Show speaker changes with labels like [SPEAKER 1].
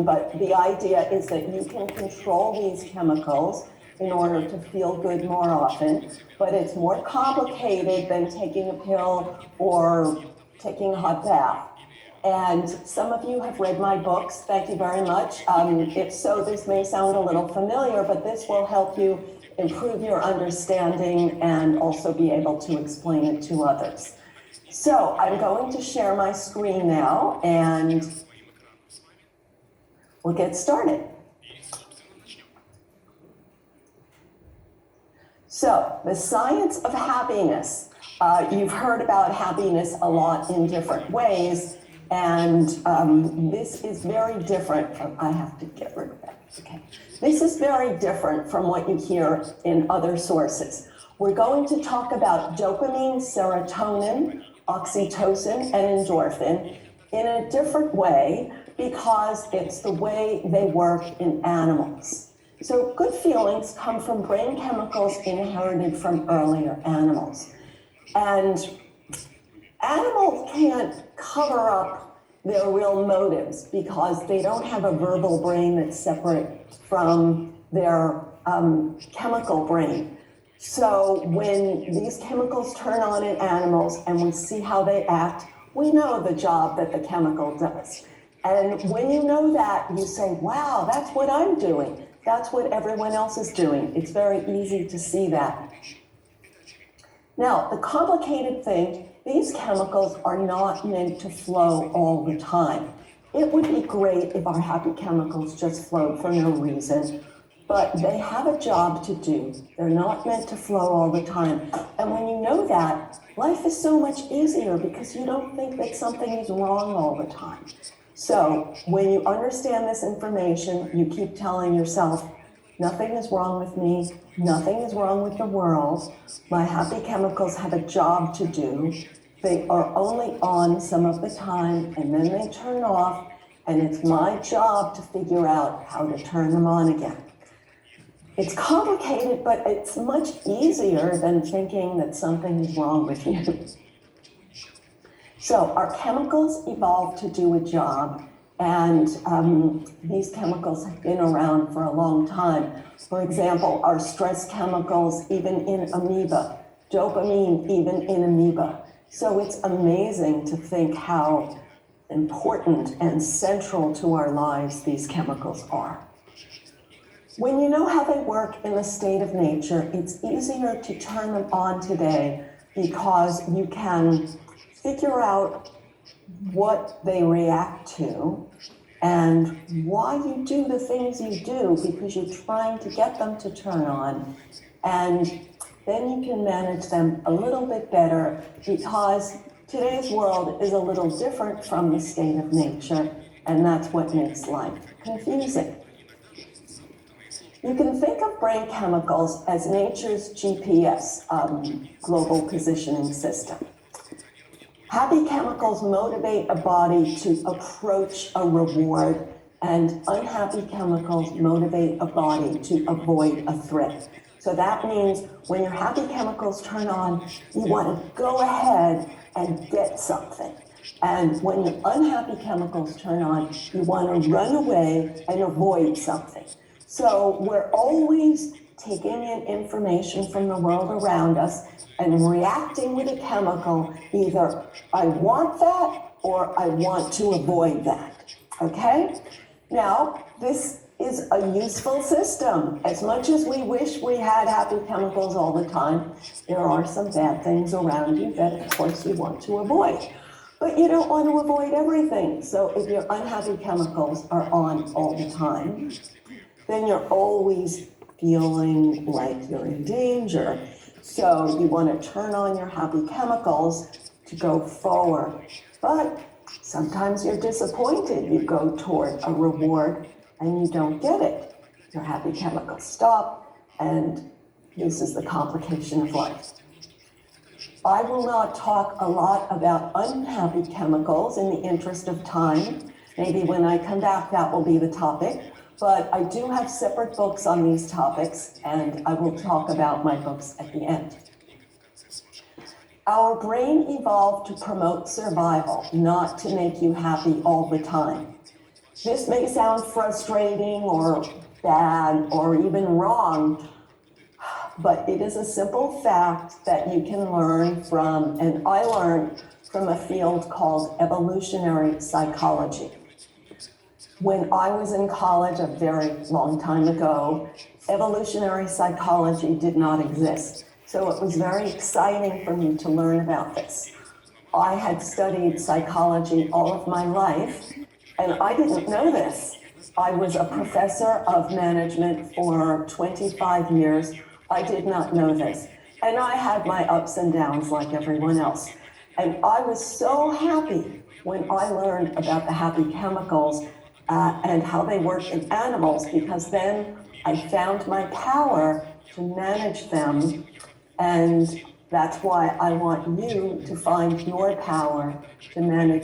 [SPEAKER 1] but the idea is that you can control these chemicals in order to feel good more often, but it's more complicated than taking a pill or taking a hot bath. And some of you have read my books, thank you very much. If so, this may sound a little familiar, but this will help you improve your understanding and also be able to explain it to others. So I'm going to share my screen now and we'll get started. So the science of happiness. You've heard about happiness a lot in different ways, and this is very different from, I have to get rid of that, okay. This is very different from what you hear in other sources. We're going to talk about dopamine, serotonin, oxytocin, and endorphin in a different way because it's the way they work in animals. So good feelings come from brain chemicals inherited from earlier animals. And animals can't cover up their real motives because they don't have a verbal brain that's separate from their chemical brain. So when these chemicals turn on in animals and we see how they act, we know the job that the chemical does. And when you know that, you say, wow, that's what I'm doing. That's what everyone else is doing. It's very easy to see that. Now, the complicated thing, these chemicals are not meant to flow all the time. It would be great if our happy chemicals just flowed for no reason, but they have a job to do. They're not meant to flow all the time. And when you know that, life is so much easier because you don't think that something is wrong all the time. So when you understand this information, you keep telling yourself, nothing is wrong with me, nothing is wrong with the world, my happy chemicals have a job to do, they are only on some of the time and then they turn off, and it's my job to figure out how to turn them on again. It's complicated, but it's much easier than thinking that something is wrong with you. So our chemicals evolved to do a job, and these chemicals have been around for a long time. For example, our stress chemicals, even in amoeba, dopamine, even in amoeba. So it's amazing to think how important and central to our lives these chemicals are. When you know how they work in the state of nature, it's easier to turn them on today because you can figure out what they react to and why you do the things you do because you're trying to get them to turn on, and then you can manage them a little bit better because today's world is a little different from the state of nature, and that's what makes life confusing. You can think of brain chemicals as nature's GPS, global positioning system. Happy chemicals motivate a body to approach a reward, and unhappy chemicals motivate a body to avoid a threat. So that means when your happy chemicals turn on, you want to go ahead and get something. And when your unhappy chemicals turn on, you want to run away and avoid something. So we're always taking in information from the world around us and reacting with a chemical, either I want that or I want to avoid that, okay? Now, this is a useful system. As much as we wish we had happy chemicals all the time, there are some bad things around you that, of course, you want to avoid. But you don't want to avoid everything. So if your unhappy chemicals are on all the time, then you're always feeling like you're in danger. So you want to turn on your happy chemicals to go forward. But sometimes you're disappointed. You go toward a reward and you don't get it. Your happy chemicals stop, and this is the complication of life. I will not talk a lot about unhappy chemicals in the interest of time. Maybe when I come back, that will be the topic. But I do have separate books on these topics, and I will talk about my books at the end. Our brain evolved to promote survival, not to make you happy all the time. This may sound frustrating or bad or even wrong, but it is a simple fact that you can learn from, and I learned from a field called evolutionary psychology. When I was in college a very long time ago, evolutionary psychology did not exist. So it was very exciting for me to learn about this. I had studied psychology all of my life, and I didn't know this. I was a professor of management for 25 years. I did not know this. And I had my ups and downs like everyone else. And I was so happy when I learned about the happy chemicals and how they work in animals, because then I found my power to manage them. And that's why I want you to find your power to manage